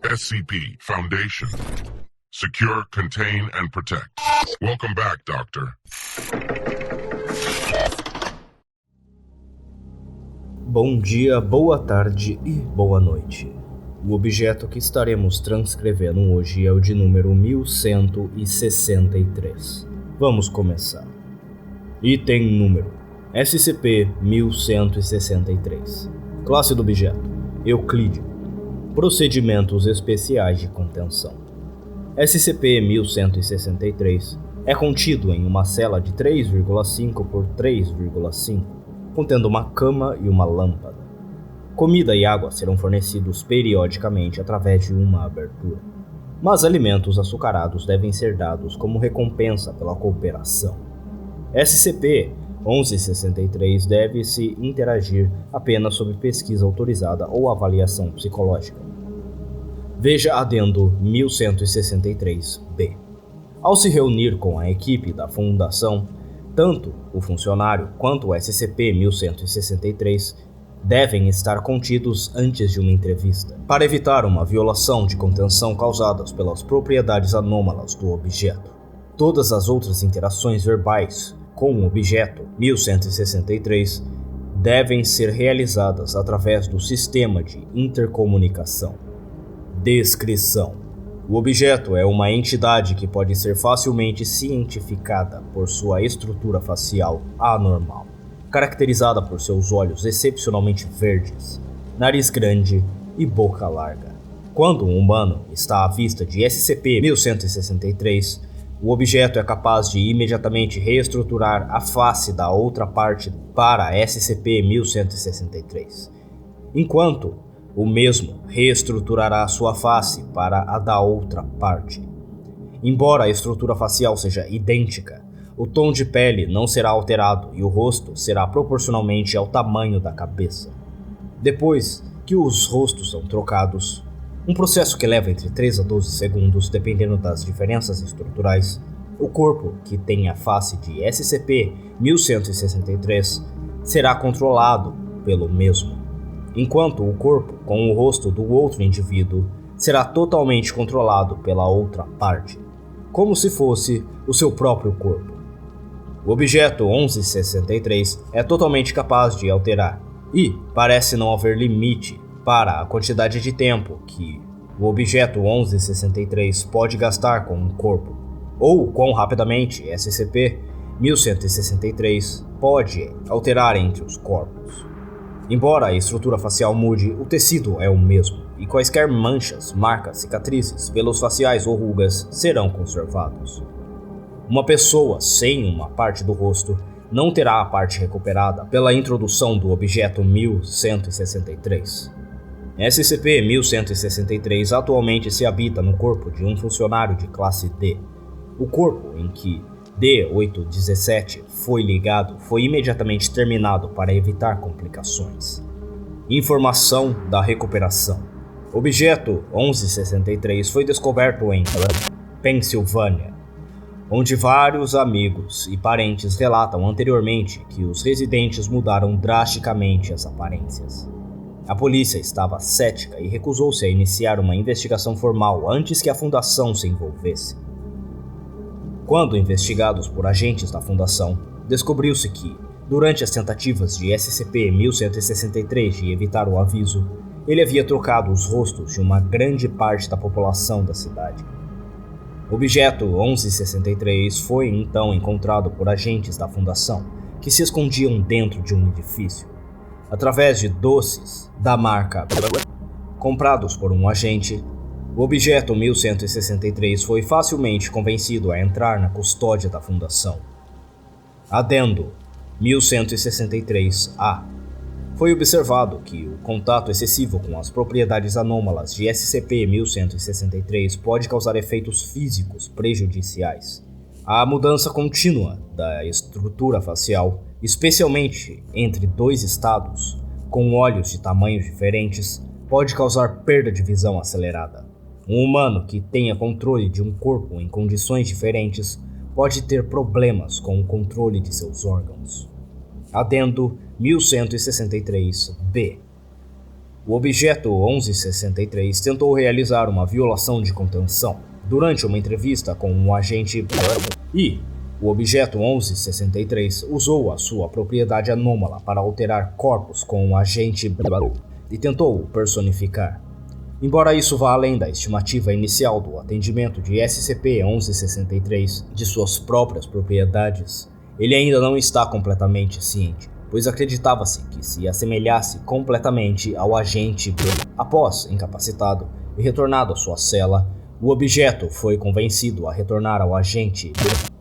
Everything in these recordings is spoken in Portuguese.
SCP Foundation. Secure, contain, and protect. Welcome back, Doctor. Bom dia, boa tarde e boa noite. O objeto que estaremos transcrevendo hoje é o de número 1163. Vamos começar. Item número SCP-1163. Classe do objeto: Euclídeo. Procedimentos especiais de contenção. SCP-1163 é contido em uma cela de 3,5 por 3,5, contendo uma cama e uma lâmpada. Comida e água serão fornecidos periodicamente através de uma abertura, mas alimentos açucarados devem ser dados como recompensa pela cooperação. SCP-1163 deve-se interagir apenas sob pesquisa autorizada ou avaliação psicológica. Veja adendo 1163-B. Ao se reunir com a equipe da Fundação, tanto o funcionário quanto o SCP-1163 devem estar contidos antes de uma entrevista, para evitar uma violação de contenção causadas pelas propriedades anômalas do objeto. Todas as outras interações verbais com o objeto 1163 devem ser realizadas através do sistema de intercomunicação. Descrição: o objeto é uma entidade que pode ser facilmente cientificada por sua estrutura facial anormal, caracterizada por seus olhos excepcionalmente verdes, nariz grande e boca larga. Quando um humano está à vista de SCP-1163, o objeto é capaz de imediatamente reestruturar a face da outra parte para SCP-1163, enquanto o mesmo reestruturará sua face para a da outra parte. Embora a estrutura facial seja idêntica, o tom de pele não será alterado e o rosto será proporcionalmente ao tamanho da cabeça. Depois que os rostos são trocados, um processo que leva entre 3 a 12 segundos, dependendo das diferenças estruturais, o corpo que tem a face de SCP-1163 será controlado pelo mesmo, enquanto o corpo com o rosto do outro indivíduo será totalmente controlado pela outra parte, como se fosse o seu próprio corpo. O objeto 1163 é totalmente capaz de alterar, e parece não haver limite para a quantidade de tempo que o objeto 1163 pode gastar com um corpo, ou quão rapidamente SCP-1163 pode alterar entre os corpos. Embora a estrutura facial mude, o tecido é o mesmo, e quaisquer manchas, marcas, cicatrizes, pelos faciais ou rugas serão conservados. Uma pessoa sem uma parte do rosto não terá a parte recuperada pela introdução do objeto 1163. SCP-1163 atualmente se habita no corpo de um funcionário de classe D. O corpo em que D-817 foi ligado foi imediatamente terminado para evitar complicações. Informação da recuperação. Objeto 1163 foi descoberto em Pensilvânia, onde vários amigos e parentes relatam anteriormente que os residentes mudaram drasticamente as aparências. A polícia estava cética e recusou-se a iniciar uma investigação formal antes que a Fundação se envolvesse. Quando investigados por agentes da Fundação, descobriu-se que, durante as tentativas de SCP-1163 de evitar o aviso, ele havia trocado os rostos de uma grande parte da população da cidade. O objeto 1163 foi então encontrado por agentes da Fundação que se escondiam dentro de um edifício. Através de doces da marca comprados por um agente, o objeto 1163 foi facilmente convencido a entrar na custódia da Fundação. Adendo 1163-A. Foi observado que o contato excessivo com as propriedades anômalas de SCP-1163 pode causar efeitos físicos prejudiciais. A mudança contínua da estrutura facial, especialmente entre dois estados, com olhos de tamanhos diferentes, pode causar perda de visão acelerada. Um humano que tenha controle de um corpo em condições diferentes pode ter problemas com o controle de seus órgãos. Adendo 1163-B. O objeto 1163 tentou realizar uma violação de contenção durante uma entrevista com um agente e o objeto 1163 usou a sua propriedade anômala para alterar corpos com um agente e tentou o personificar. Embora isso vá além da estimativa inicial do atendimento de SCP-1163 de suas próprias propriedades, ele ainda não está completamente ciente, pois acreditava-se que se assemelhasse completamente ao agente. Após incapacitado e retornado à sua cela, o objeto foi convencido a retornar ao agente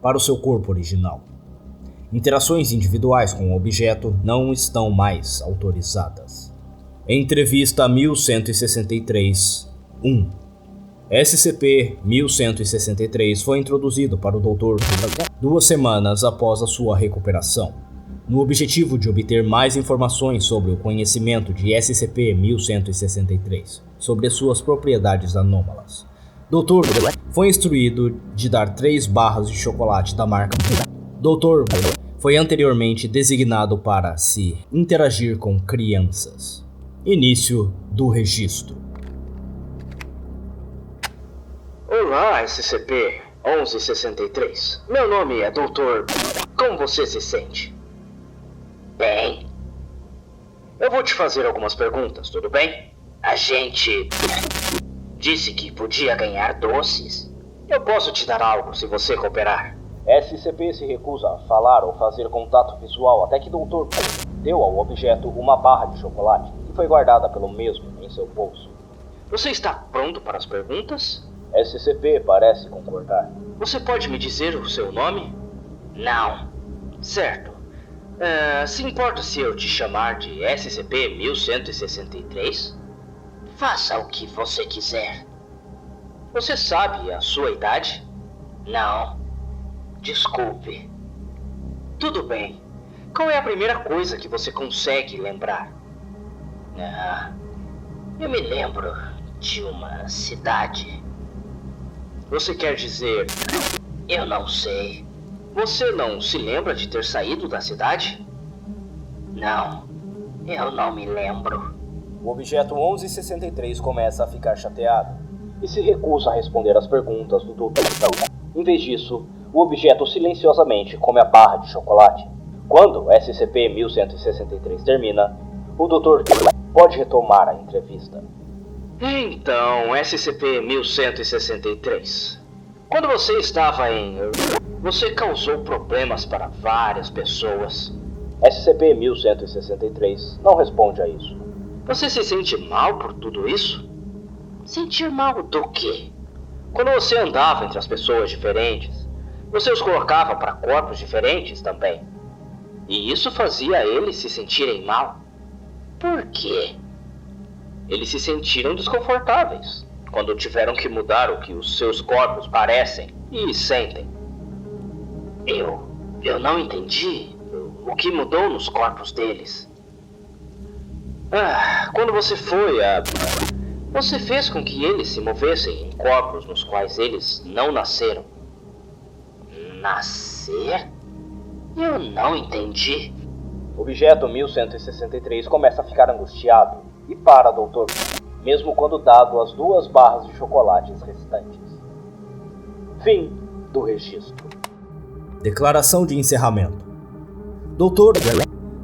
para o seu corpo original. Interações individuais com o objeto não estão mais autorizadas. Entrevista 1163-1. SCP-1163 foi introduzido para o Dr. 2 semanas após a sua recuperação, no objetivo de obter mais informações sobre o conhecimento de SCP-1163, sobre suas propriedades anômalas. Dr. foi instruído de dar 3 barras de chocolate da marca. Dr. foi anteriormente designado para se interagir com crianças. Início do registro. Olá, SCP-1163. Meu nome é Dr. Como você se sente? Bem. Eu vou te fazer algumas perguntas, tudo bem? A gente disse que podia ganhar doces. Eu posso te dar algo se você cooperar. SCP se recusa a falar ou fazer contato visual até que Dr. deu ao objeto uma barra de chocolate que foi guardada pelo mesmo em seu bolso. Você está pronto para as perguntas? SCP parece concordar. Você pode me dizer o seu nome? Não. Certo. Se importa se eu te chamar de SCP-1163? Faça o que você quiser. Você sabe a sua idade? Não. Desculpe. Tudo bem. Qual é a primeira coisa que você consegue lembrar? Eu me lembro de uma cidade. Você quer dizer... Eu não sei. Você não se lembra de ter saído da cidade? Não. Eu não me lembro. O objeto 1163 começa a ficar chateado e se recusa a responder as perguntas do Dr. Em vez disso, o objeto silenciosamente come a barra de chocolate. Quando SCP-1163 termina, o Dr. pode retomar a entrevista. Então, SCP-1163. Quando você estava em... Você causou problemas para várias pessoas. SCP-1163 não responde a isso. Você se sente mal por tudo isso? Sentir mal do quê? Quando você andava entre as pessoas diferentes, você os colocava para corpos diferentes também. E isso fazia eles se sentirem mal. Por quê? Eles se sentiram desconfortáveis quando tiveram que mudar o que os seus corpos parecem e sentem. Eu não entendi o que mudou nos corpos deles. Quando você foi a... Você fez com que eles se movessem em corpos nos quais eles não nasceram. Nascer? Eu não entendi. Objeto 1163 começa a ficar angustiado e para, doutor, mesmo quando dado as 2 barras de chocolates restantes. Fim do registro. Declaração de encerramento. Doutor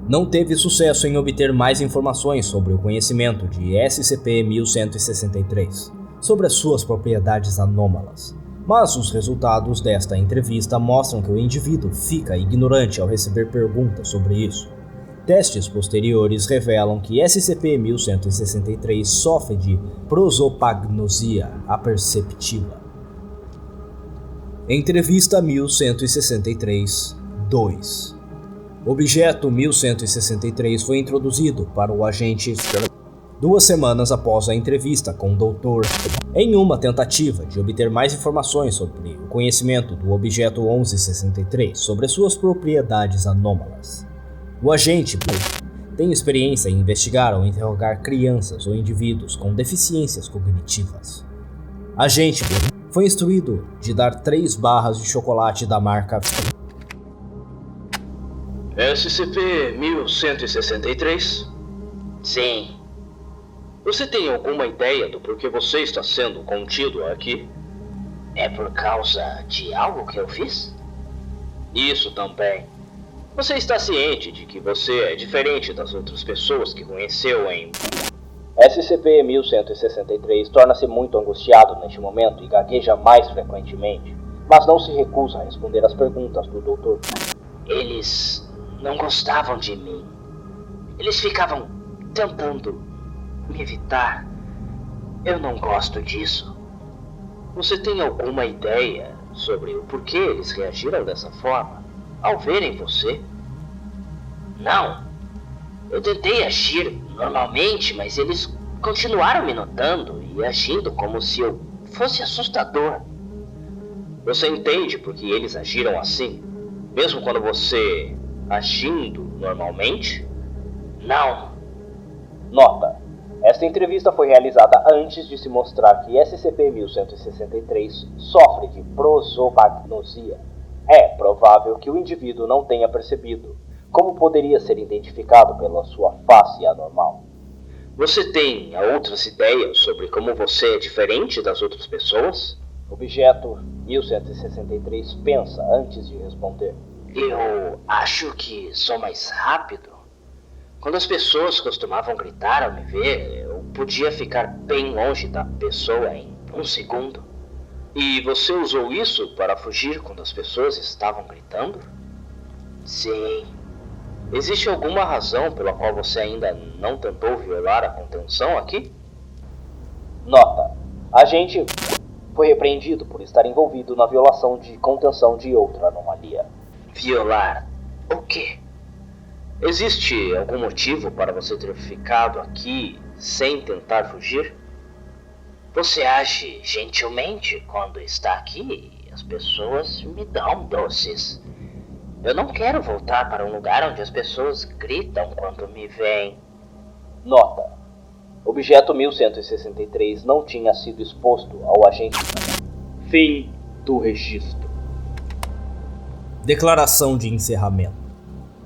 não teve sucesso em obter mais informações sobre o conhecimento de SCP-1163, sobre as suas propriedades anômalas. Mas os resultados desta entrevista mostram que o indivíduo fica ignorante ao receber perguntas sobre isso. Testes posteriores revelam que SCP-1163 sofre de prosopagnosia aperceptiva. Entrevista 1163-2. Objeto 1163 foi introduzido para o agente 2 semanas após a entrevista com o Dr. em uma tentativa de obter mais informações sobre o conhecimento do objeto 1163 sobre suas propriedades anômalas. O agente tem experiência em investigar ou interrogar crianças ou indivíduos com deficiências cognitivas. Agente foi instruído de dar 3 barras de chocolate da marca SCP-1163? Sim. Você tem alguma ideia do porquê você está sendo contido aqui? É por causa de algo que eu fiz? Isso também. Você está ciente de que você é diferente das outras pessoas que conheceu em... SCP-1163 torna-se muito angustiado neste momento e gagueja mais frequentemente, mas não se recusa a responder às perguntas do doutor. Eles não gostavam de mim. Eles ficavam tentando me evitar. Eu não gosto disso. Você tem alguma ideia sobre o porquê eles reagiram dessa forma ao verem você? Não. Eu tentei agir normalmente, mas eles continuaram me notando e agindo como se eu fosse assustador. Você entende por que eles agiram assim? Mesmo quando você agindo normalmente? Não. Nota: esta entrevista foi realizada antes de se mostrar que SCP-1163 sofre de prosopagnosia. É provável que o indivíduo não tenha percebido como poderia ser identificado pela sua face anormal. Você tem outras ideias sobre como você é diferente das outras pessoas? Objeto 1163 pensa antes de responder. Eu acho que sou mais rápido. Quando as pessoas costumavam gritar ao me ver, eu podia ficar bem longe da pessoa em 1 segundo. E você usou isso para fugir quando as pessoas estavam gritando? Sim. Existe alguma razão pela qual você ainda não tentou violar a contenção aqui? Nota: agente foi repreendido por estar envolvido na violação de contenção de outra anomalia. Violar o quê? Existe algum motivo para você ter ficado aqui sem tentar fugir? Você age gentilmente quando está aqui e as pessoas me dão doces. Eu não quero voltar para um lugar onde as pessoas gritam quando me veem. Nota: objeto 1163 não tinha sido exposto ao agente. Fim do registro. Declaração de encerramento.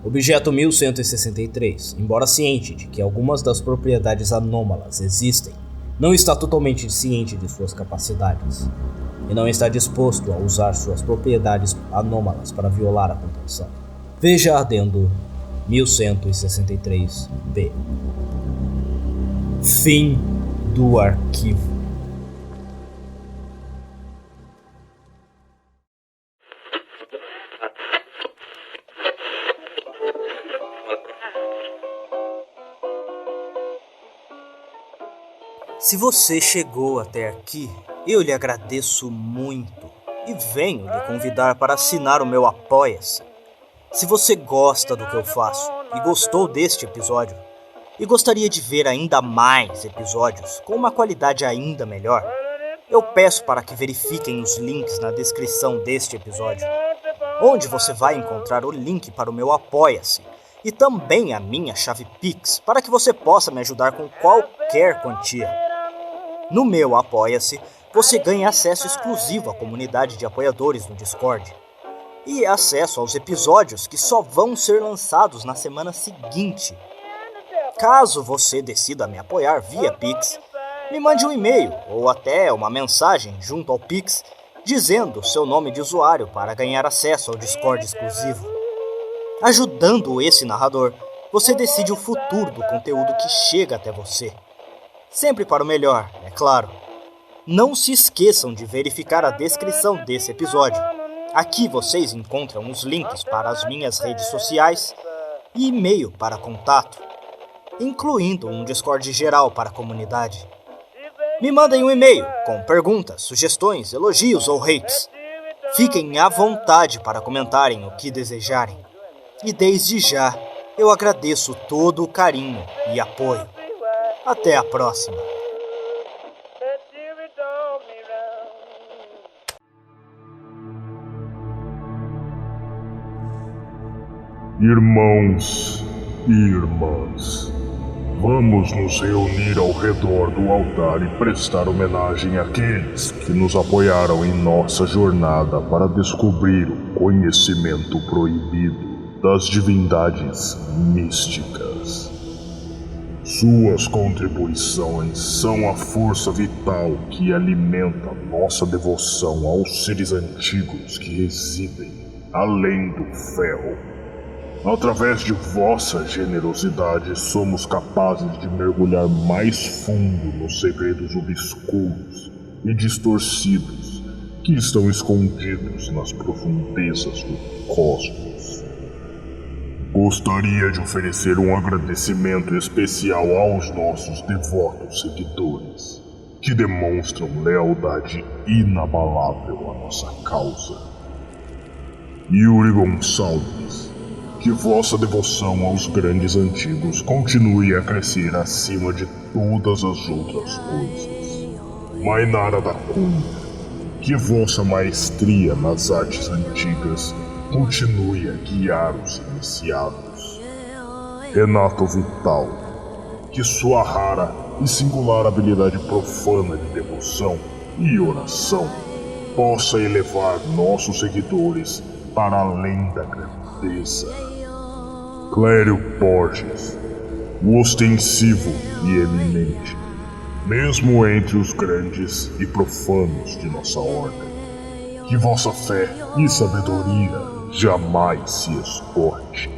Objeto 1163, embora ciente de que algumas das propriedades anômalas existem, não está totalmente ciente de suas capacidades, e não está disposto a usar suas propriedades anômalas para violar a contenção. Veja adendo 1163-B. Fim do arquivo. Se você chegou até aqui, eu lhe agradeço muito e venho lhe convidar para assinar o meu Apoia-se. Se você gosta do que eu faço e gostou deste episódio, e gostaria de ver ainda mais episódios com uma qualidade ainda melhor, eu peço para que verifiquem os links na descrição deste episódio, onde você vai encontrar o link para o meu Apoia-se e também a minha chave Pix para que você possa me ajudar com qualquer quantia. No meu Apoia-se, você ganha acesso exclusivo à comunidade de apoiadores no Discord e acesso aos episódios que só vão ser lançados na semana seguinte. Caso você decida me apoiar via Pix, me mande um e-mail ou até uma mensagem junto ao Pix dizendo seu nome de usuário para ganhar acesso ao Discord exclusivo. Ajudando esse narrador, você decide o futuro do conteúdo que chega até você. Sempre para o melhor, é claro. Não se esqueçam de verificar a descrição desse episódio. Aqui vocês encontram os links para as minhas redes sociais e e-mail para contato, incluindo um Discord geral para a comunidade. Me mandem um e-mail com perguntas, sugestões, elogios ou hates. Fiquem à vontade para comentarem o que desejarem. E desde já, eu agradeço todo o carinho e apoio. Até a próxima. Irmãos e irmãs, vamos nos reunir ao redor do altar e prestar homenagem àqueles que nos apoiaram em nossa jornada para descobrir o conhecimento proibido das divindades místicas. Suas contribuições são a força vital que alimenta nossa devoção aos seres antigos que residem além do ferro. Através de vossa generosidade, somos capazes de mergulhar mais fundo nos segredos obscuros e distorcidos que estão escondidos nas profundezas do cosmos. Gostaria de oferecer um agradecimento especial aos nossos devotos seguidores, que demonstram lealdade inabalável à nossa causa. Yuri Gonçalves, que vossa devoção aos grandes antigos continue a crescer acima de todas as outras coisas. Mainara da Cunha, que vossa maestria nas artes antigas continue a guiar os iniciados. Renato Vital, que sua rara e singular habilidade profana de devoção e oração possa elevar nossos seguidores para além da grandeza. Clério Borges, o ostensivo e eminente, mesmo entre os grandes e profanos de nossa ordem, que vossa fé e sabedoria jamais se esgote.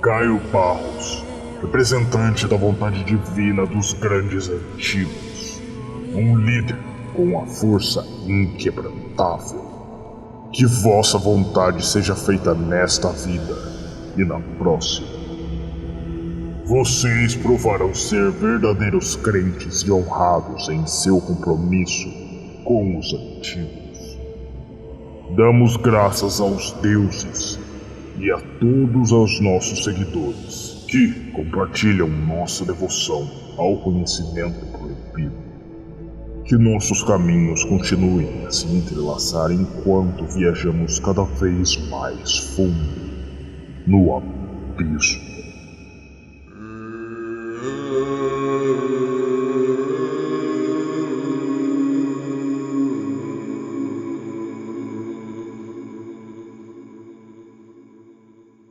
Caio Barros, representante da vontade divina dos grandes antigos, um líder com a força inquebrantável. Que vossa vontade seja feita nesta vida e na próxima. Vocês provarão ser verdadeiros crentes e honrados em seu compromisso com os antigos. Damos graças aos deuses e a todos os nossos seguidores que compartilham nossa devoção ao conhecimento proibido. Que nossos caminhos continuem a se entrelaçar enquanto viajamos cada vez mais fundo no abismo.